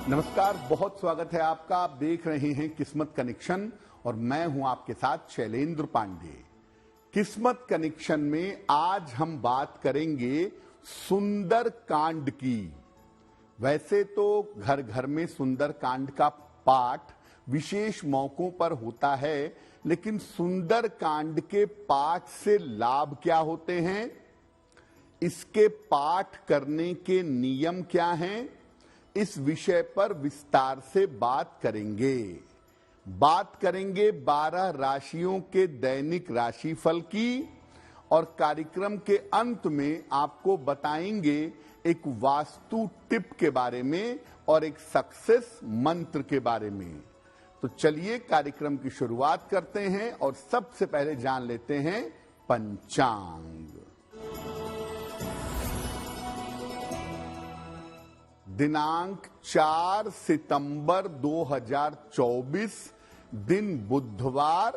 नमस्कार, बहुत स्वागत है आपका। आप देख रहे हैं किस्मत कनेक्शन और मैं हूं आपके साथ शैलेंद्र पांडे। किस्मत कनेक्शन में आज हम बात करेंगे सुंदर कांड की। वैसे तो घर घर में सुंदर कांड का पाठ विशेष मौकों पर होता है, लेकिन सुंदर कांड के पाठ से लाभ क्या होते हैं, इसके पाठ करने के नियम क्या हैं, इस विषय पर विस्तार से बात करेंगे। बात करेंगे 12 राशियों के दैनिक राशिफल की और कार्यक्रम के अंत में आपको बताएंगे एक वास्तु टिप के बारे में और एक सक्सेस मंत्र के बारे में। तो चलिए कार्यक्रम की शुरुआत करते हैं और सबसे पहले जान लेते हैं पंचांग। दिनांक 4 सितंबर 2024, दिन बुधवार,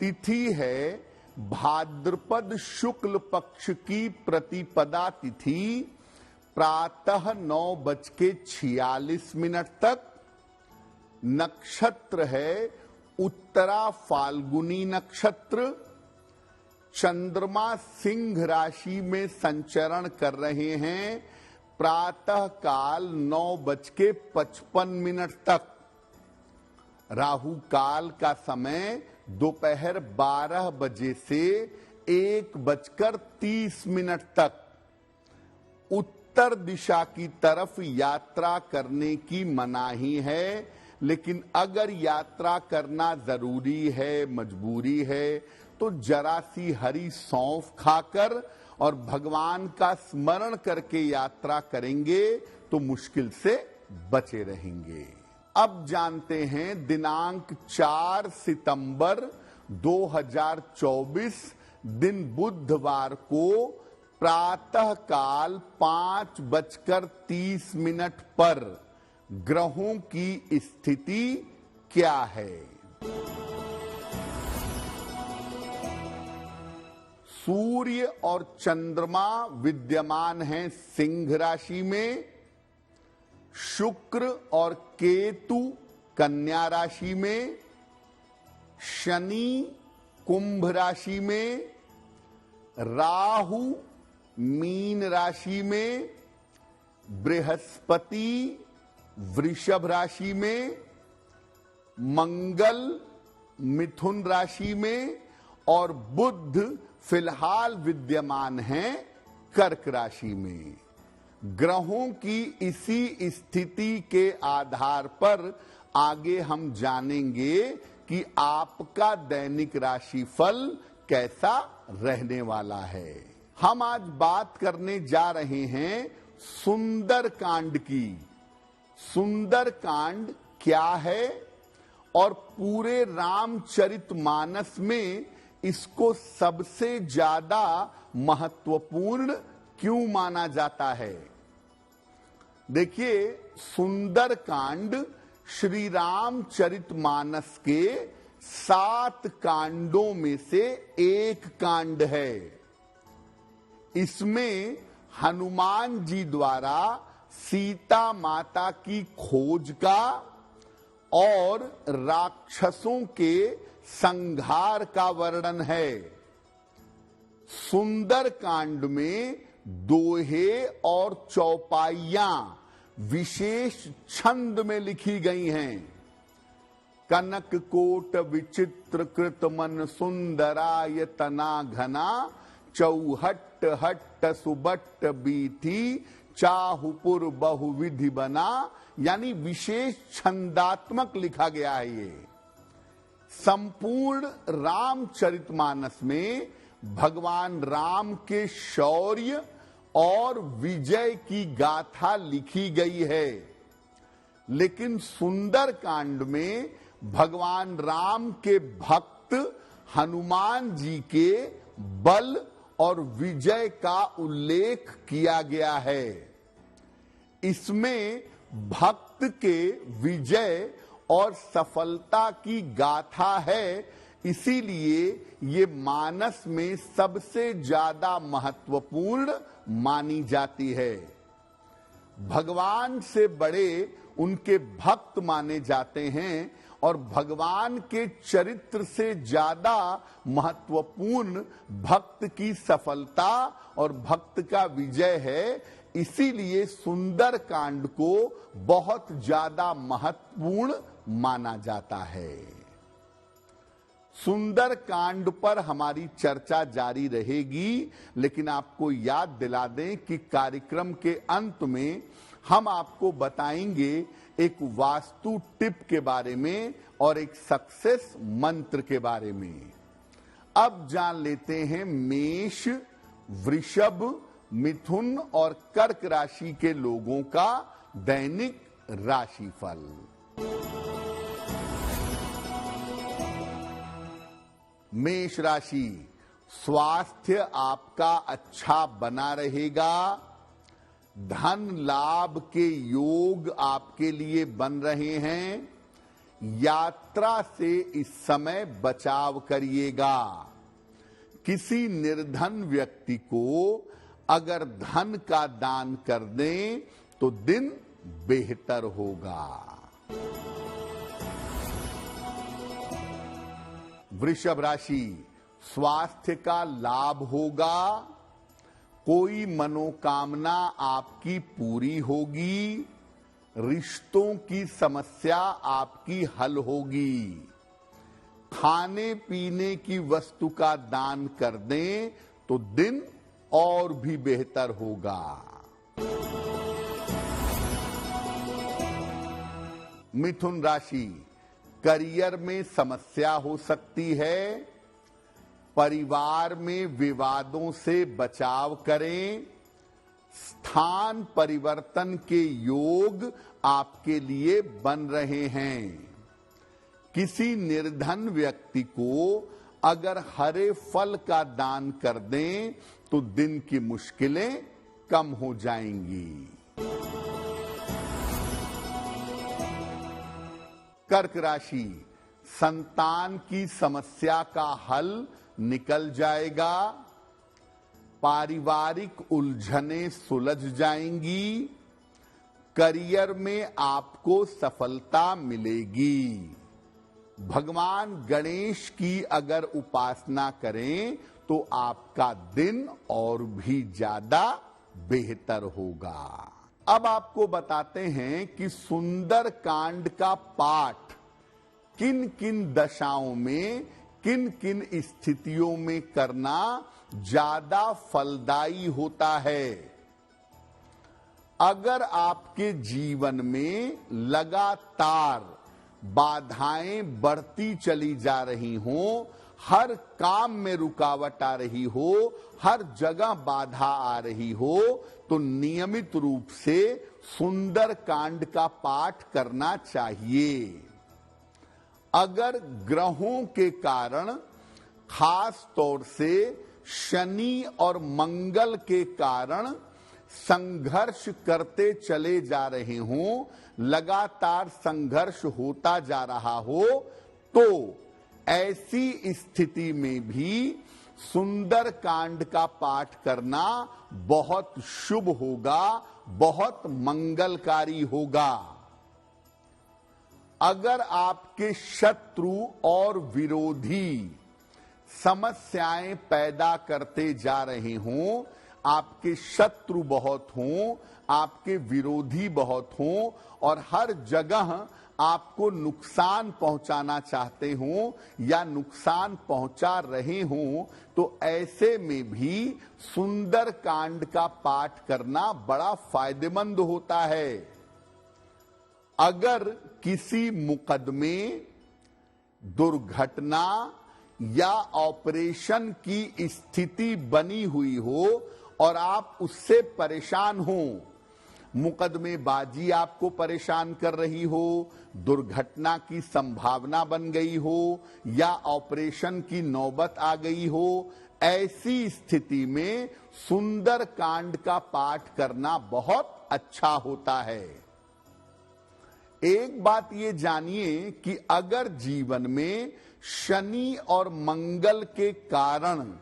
तिथि है भाद्रपद शुक्ल पक्ष की प्रतिपदा तिथि, प्रातः 9:46 तक। नक्षत्र है उत्तरा फाल्गुनी नक्षत्र। चंद्रमा सिंह राशि में संचरण कर रहे हैं प्रातः काल 9:55 तक। राहु काल का समय दोपहर 12 बजे से 1:30 तक। उत्तर दिशा की तरफ यात्रा करने की मनाही है, लेकिन अगर यात्रा करना जरूरी है, मजबूरी है, तो जरा सी हरी सौंफ खाकर और भगवान का स्मरण करके यात्रा करेंगे तो मुश्किल से बचे रहेंगे। अब जानते हैं दिनांक 4 सितंबर 2024, दिन बुधवार को प्रातः काल 5:30 पर ग्रहों की स्थिति क्या है। सूर्य और चंद्रमा विद्यमान हैं सिंह राशि में। शुक्र और केतु कन्या राशि में। शनि कुंभ राशि में। राहु मीन राशि में। बृहस्पति वृषभ राशि में। मंगल मिथुन राशि में और बुध फिलहाल विद्यमान हैं कर्क राशि में। ग्रहों की इसी स्थिति के आधार पर आगे हम जानेंगे कि आपका दैनिक राशिफल कैसा रहने वाला है। हम आज बात करने जा रहे हैं सुंदर कांड की। सुंदर कांड क्या है और पूरे रामचरितमानस में इसको सबसे ज्यादा महत्वपूर्ण क्यों माना जाता है। देखिए, सुंदर कांड श्री रामचरितमानस के 7 कांडों में से एक कांड है। इसमें हनुमान जी द्वारा सीता माता की खोज का और राक्षसों के संहार का वर्णन है। सुंदर कांड में दोहे और चौपाइयां विशेष छंद में लिखी गई हैं। कनक कोट विचित्र कृत मन सुंदराय तना घना, चौहट्ट हट्ट सुबट्ट बीथी, चाहुपुर बहुविधि बना। यानी विशेष छंदात्मक लिखा गया है। ये संपूर्ण रामचरितमानस में भगवान राम के शौर्य और विजय की गाथा लिखी गई है, लेकिन सुंदर कांड में भगवान राम के भक्त हनुमान जी के बल और विजय का उल्लेख किया गया है। इसमें भक्त के विजय और सफलता की गाथा है, इसीलिए ये मानस में सबसे ज्यादा महत्वपूर्ण मानी जाती है। भगवान से बड़े उनके भक्त माने जाते हैं और भगवान के चरित्र से ज्यादा महत्वपूर्ण भक्त की सफलता और भक्त का विजय है। इसीलिए सुंदर कांड को बहुत ज्यादा महत्वपूर्ण माना जाता है। सुंदर कांड पर हमारी चर्चा जारी रहेगी, लेकिन आपको याद दिला दें कि कार्यक्रम के अंत में हम आपको बताएंगे एक वास्तु टिप के बारे में और एक सक्सेस मंत्र के बारे में। अब जान लेते हैं मेष, वृषभ, मिथुन और कर्क राशि के लोगों का दैनिक राशिफल। मेष राशि, स्वास्थ्य आपका अच्छा बना रहेगा। धन लाभ के योग आपके लिए बन रहे हैं। यात्रा से इस समय बचाव करिएगा। किसी निर्धन व्यक्ति को अगर धन का दान कर दें तो दिन बेहतर होगा। वृषभ राशि, स्वास्थ्य का लाभ होगा। कोई मनोकामना आपकी पूरी होगी। रिश्तों की समस्या आपकी हल होगी। खाने पीने की वस्तु का दान कर दें तो दिन और भी बेहतर होगा। मिथुन राशि, करियर में समस्या हो सकती है। परिवार में विवादों से बचाव करें। स्थान परिवर्तन के योग आपके लिए बन रहे हैं। किसी निर्धन व्यक्ति को अगर हरे फल का दान कर दें तो दिन की मुश्किलें कम हो जाएंगी। कर्क राशि, संतान की समस्या का हल निकल जाएगा। पारिवारिक उलझनें सुलझ जाएंगी। करियर में आपको सफलता मिलेगी। भगवान गणेश की अगर उपासना करें तो आपका दिन और भी ज्यादा बेहतर होगा। अब आपको बताते हैं कि सुंदर कांड का पाठ किन किन दशाओं में, किन किन स्थितियों में करना ज्यादा फलदायी होता है। अगर आपके जीवन में लगातार बाधाएं बढ़ती चली जा रही हों, हर काम में रुकावट आ रही हो, हर जगह बाधा आ रही हो, तो नियमित रूप से सुंदर कांड का पाठ करना चाहिए। अगर ग्रहों के कारण, खास तौर से शनि और मंगल के कारण संघर्ष करते चले जा रहे हों, लगातार संघर्ष होता जा रहा हो, तो ऐसी स्थिति में भी सुंदर कांड का पाठ करना बहुत शुभ होगा, बहुत मंगलकारी होगा। अगर आपके शत्रु और विरोधी समस्याएं पैदा करते जा रहे हों, आपके शत्रु बहुत हों, आपके विरोधी बहुत हों और हर जगह आपको नुकसान पहुंचाना चाहते हों या नुकसान पहुंचा रहे हों, तो ऐसे में भी सुंदर कांड का पाठ करना बड़ा फायदेमंद होता है। अगर किसी मुकदमे, दुर्घटना या ऑपरेशन की स्थिति बनी हुई हो और आप उससे परेशान हो, मुकदमेबाजी आपको परेशान कर रही हो, दुर्घटना की संभावना बन गई हो या ऑपरेशन की नौबत आ गई हो, ऐसी स्थिति में सुंदर कांड का पाठ करना बहुत अच्छा होता है। एक बात ये जानिए कि अगर जीवन में शनि और मंगल के कारण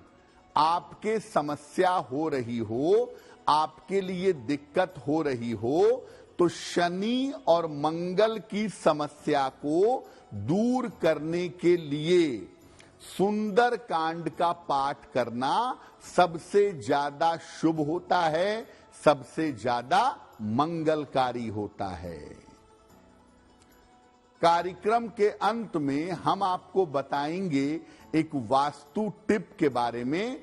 आपके समस्या हो रही हो, आपके लिए दिक्कत हो रही हो, तो शनि और मंगल की समस्या को दूर करने के लिए सुंदर कांड का पाठ करना सबसे ज्यादा शुभ होता है, सबसे ज्यादा मंगलकारी होता है। कार्यक्रम के अंत में हम आपको बताएंगे एक वास्तु टिप के बारे में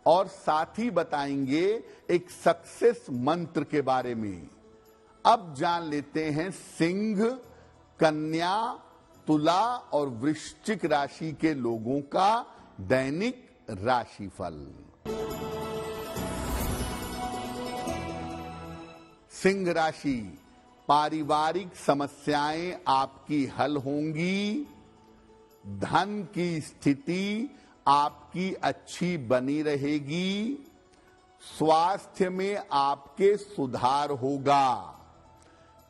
और साथ ही बताएंगे एक सक्सेस मंत्र के बारे में। अब जान लेते हैं सिंह, कन्या, तुला और वृश्चिक राशि के लोगों का दैनिक राशिफल। सिंह राशि, पारिवारिक समस्याएं आपकी हल होंगी, धन की स्थिति आपकी अच्छी बनी रहेगी, स्वास्थ्य में आपके सुधार होगा।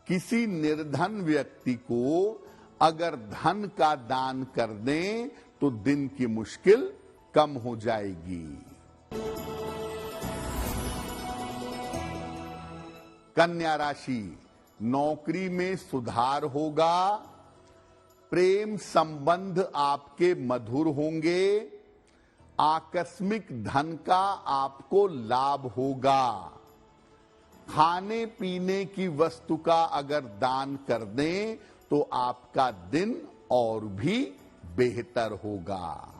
किसी निर्धन व्यक्ति को अगर धन का दान कर दें तो दिन की मुश्किल कम हो जाएगी। कन्या राशि, नौकरी में सुधार होगा, प्रेम संबंध आपके मधुर होंगे, आकस्मिक धन का आपको लाभ होगा। खाने पीने की वस्तु का अगर दान कर दें तो आपका दिन और भी बेहतर होगा।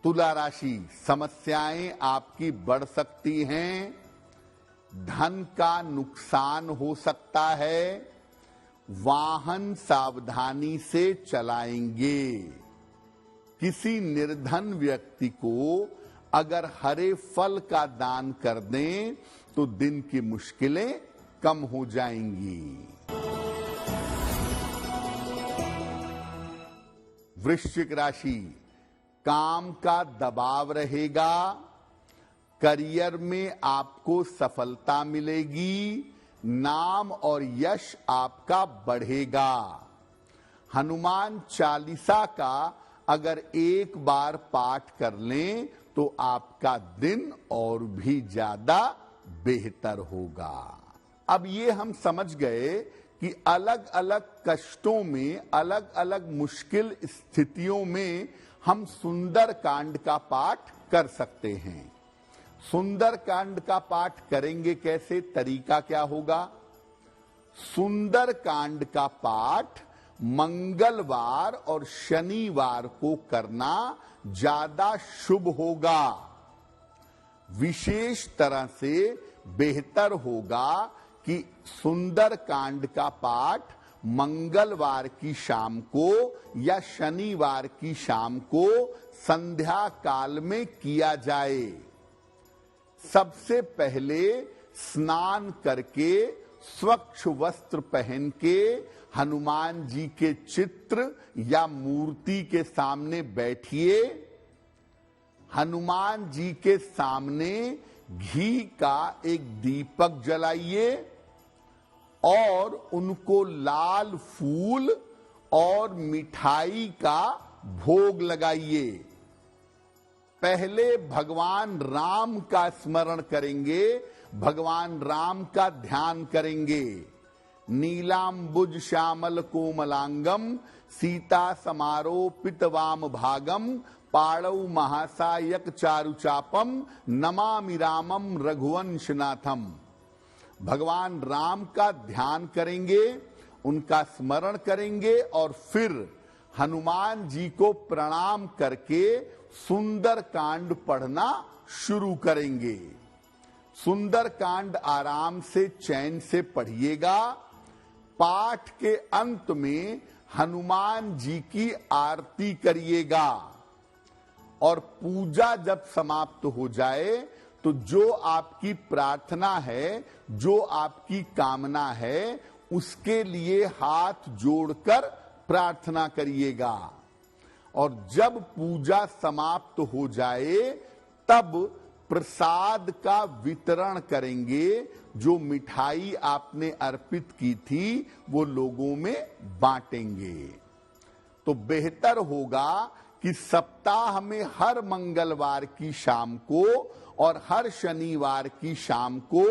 तुला राशि, समस्याएं आपकी बढ़ सकती हैं, धन का नुकसान हो सकता है, वाहन सावधानी से चलाएंगे। किसी निर्धन व्यक्ति को अगर हरे फल का दान कर दें तो दिन की मुश्किलें कम हो जाएंगी। वृश्चिक राशि, काम का दबाव रहेगा, करियर में आपको सफलता मिलेगी, नाम और यश आपका बढ़ेगा। हनुमान चालीसा का अगर एक बार पाठ कर लें तो आपका दिन और भी ज्यादा बेहतर होगा। अब ये हम समझ गए कि अलग अलग कष्टों में, अलग अलग मुश्किल स्थितियों में हम सुंदर कांड का पाठ कर सकते हैं। सुंदर कांड का पाठ करेंगे कैसे, तरीका क्या होगा? सुंदर कांड का पाठ मंगलवार और शनिवार को करना ज्यादा शुभ होगा। विशेष तरह से बेहतर होगा कि सुंदर कांड का पाठ मंगलवार की शाम को या शनिवार की शाम को संध्या काल में किया जाए। सबसे पहले स्नान करके स्वच्छ वस्त्र पहन के हनुमान जी के चित्र या मूर्ति के सामने बैठिए। हनुमान जी के सामने घी का एक दीपक जलाइए और उनको लाल फूल और मिठाई का भोग लगाइए। पहले भगवान राम का स्मरण करेंगे, भगवान राम का ध्यान करेंगे। नीलांबुज श्यामल कोमलांगम सीता समारोपित वाम भागम पाड़ौ महासायक चारुचापम नमामि रामम रघुवंशनाथम। भगवान राम का ध्यान करेंगे, उनका स्मरण करेंगे और फिर हनुमान जी को प्रणाम करके सुंदर कांड पढ़ना शुरू करेंगे। सुंदर कांड आराम से चैन से पढ़िएगा। पाठ के अंत में हनुमान जी की आरती करिएगा और पूजा जब समाप्त हो जाए तो जो आपकी प्रार्थना है, जो आपकी कामना है, उसके लिए हाथ जोड़कर प्रार्थना करिएगा। और जब पूजा समाप्त हो जाए तब प्रसाद का वितरण करेंगे। जो मिठाई आपने अर्पित की थी वो लोगों में बांटेंगे। तो बेहतर होगा कि सप्ताह में हर मंगलवार की शाम को और हर शनिवार की शाम को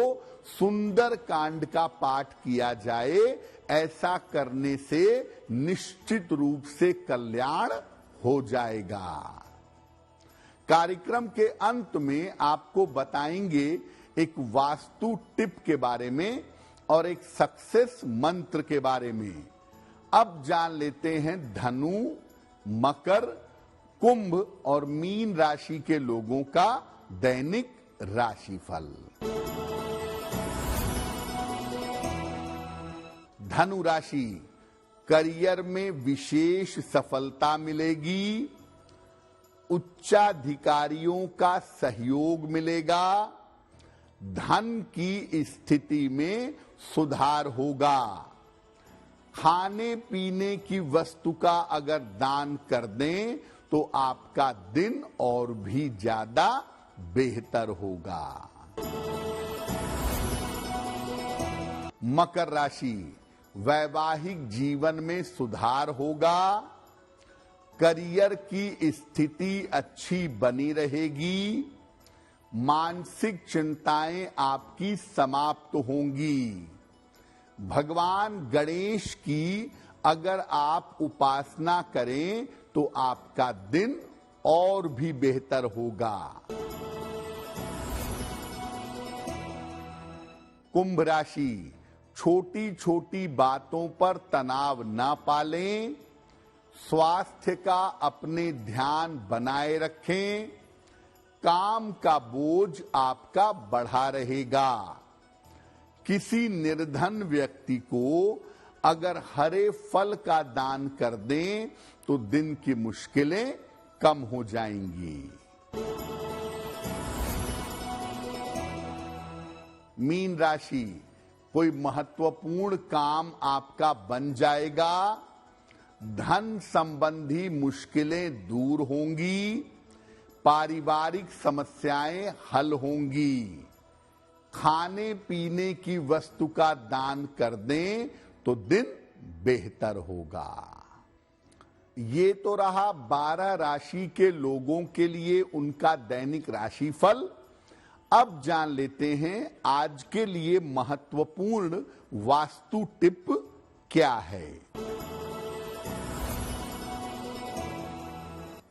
सुंदर कांड का पाठ किया जाए। ऐसा करने से निश्चित रूप से कल्याण हो जाएगा। कार्यक्रम के अंत में आपको बताएंगे एक वास्तु टिप के बारे में और एक सक्सेस मंत्र के बारे में। अब जान लेते हैं धनु, मकर, कुंभ और मीन राशि के लोगों का दैनिक राशिफल। धनु राशि, करियर में विशेष सफलता मिलेगी, उच्चाधिकारियों का सहयोग मिलेगा, धन की स्थिति में सुधार होगा। खाने पीने की वस्तु का अगर दान कर दें तो आपका दिन और भी ज्यादा बेहतर होगा। मकर राशि, वैवाहिक जीवन में सुधार होगा, करियर की स्थिति अच्छी बनी रहेगी, मानसिक चिंताएं आपकी समाप्त होंगी। भगवान गणेश की अगर आप उपासना करें तो आपका दिन और भी बेहतर होगा। कुंभ राशि, छोटी छोटी बातों पर तनाव ना पालें, स्वास्थ्य का अपने ध्यान बनाए रखें, काम का बोझ आपका बढ़ा रहेगा। किसी निर्धन व्यक्ति को अगर हरे फल का दान कर दें तो दिन की मुश्किलें कम हो जाएंगी। मीन राशि, कोई महत्वपूर्ण काम आपका बन जाएगा, धन संबंधी मुश्किलें दूर होंगी, पारिवारिक समस्याएं हल होंगी। खाने पीने की वस्तु का दान कर दें तो दिन बेहतर होगा। ये तो रहा 12 राशि के लोगों के लिए उनका दैनिक राशिफल। अब जान लेते हैं आज के लिए महत्वपूर्ण वास्तु टिप क्या है।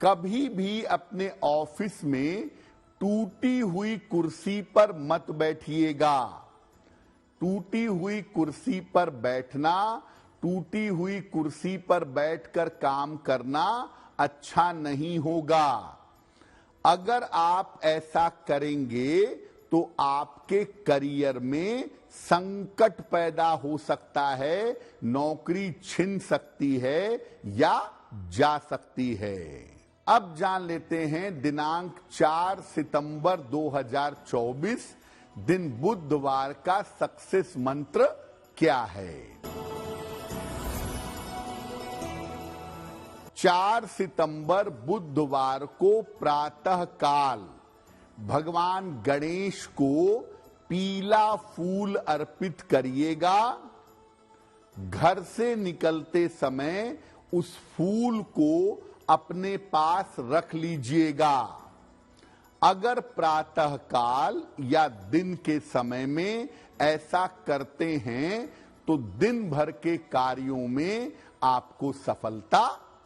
कभी भी अपने ऑफिस में टूटी हुई कुर्सी पर मत बैठिएगा। टूटी हुई कुर्सी पर बैठना, टूटी हुई कुर्सी पर बैठकर काम करना अच्छा नहीं होगा। अगर आप ऐसा करेंगे तो आपके करियर में संकट पैदा हो सकता है, नौकरी छिन सकती है या जा सकती है। अब जान लेते हैं दिनांक 4 सितंबर 2024 दिन बुधवार का सक्सेस मंत्र क्या है। 4 सितंबर बुधवार को प्रातः काल भगवान गणेश को पीला फूल अर्पित करिएगा। घर से निकलते समय उस फूल को अपने पास रख लीजिएगा। अगर प्रातः काल या दिन के समय में ऐसा करते हैं तो दिन भर के कार्यों में आपको सफलता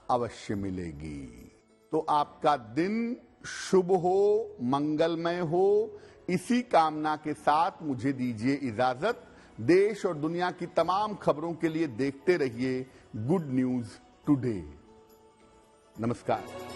अवश्य मिलेगी। तो आपका दिन शुभ हो, मंगलमय हो, इसी कामना के साथ मुझे दीजिए इजाजत। देश और दुनिया की तमाम खबरों के लिए देखते रहिए गुड न्यूज टुडे। नमस्कार।